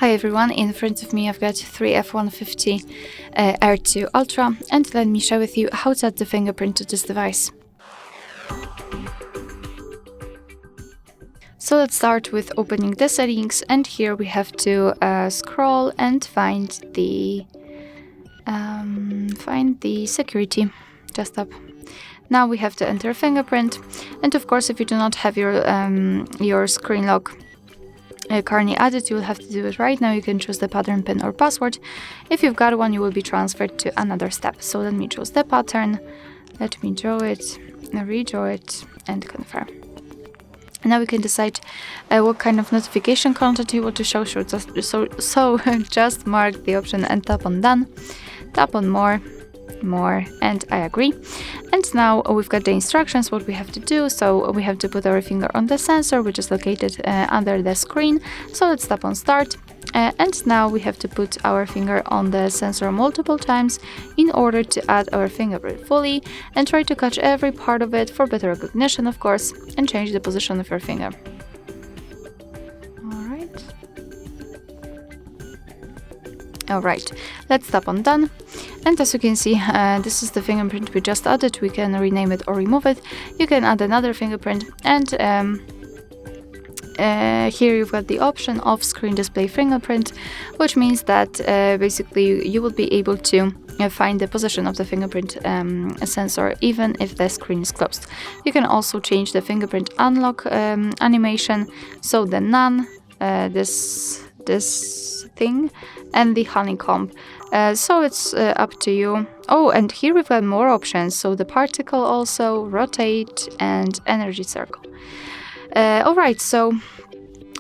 Hi everyone, in front of me I've got iiiF150 R2 Ultra, and let me share with you how to add the fingerprint to this device. So let's start with opening the settings, and here we have to scroll and find the security. Just up. Now we have to enter fingerprint, and of course if you do not have your screen lock currently added, you will have to do it right now. You can choose the pattern, pin or password. If you've got one, you will be transferred to another step. So let me choose the pattern, let me draw it, redraw it and confirm. Now we can decide what kind of notification content you want to show. So just mark the option and tap on done, tap on more, and I agree. And now we've got the instructions, what we have to do. So we have to put our finger on the sensor, which is located under the screen. So let's tap on start. And now we have to put our finger on the sensor multiple times in order to add our fingerprint fully, and try to catch every part of it for better recognition, of course, and change the position of your finger. Alright, let's tap on done. And as you can see, this is the fingerprint we just added. We can rename it or remove it. You can add another fingerprint, and here you've got the option of screen display fingerprint, which means that basically you will be able to find the position of the fingerprint sensor even if the screen is closed. You can also change the fingerprint unlock animation, so the none, this thing, and the honeycomb. So it's up to you. Oh, and here we've got more options. So the particle also, rotate, and energy circle. Alright, so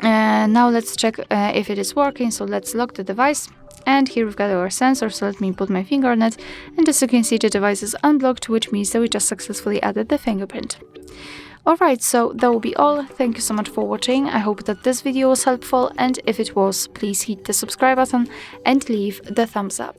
now let's check if it is working. So let's lock the device. And here we've got our sensor, so let me put my finger on it. And as you can see, the device is unblocked, which means that we just successfully added the fingerprint. Alright, so that will be all. Thank you so much for watching. I hope that this video was helpful, and if it was, please hit the subscribe button and leave the thumbs up.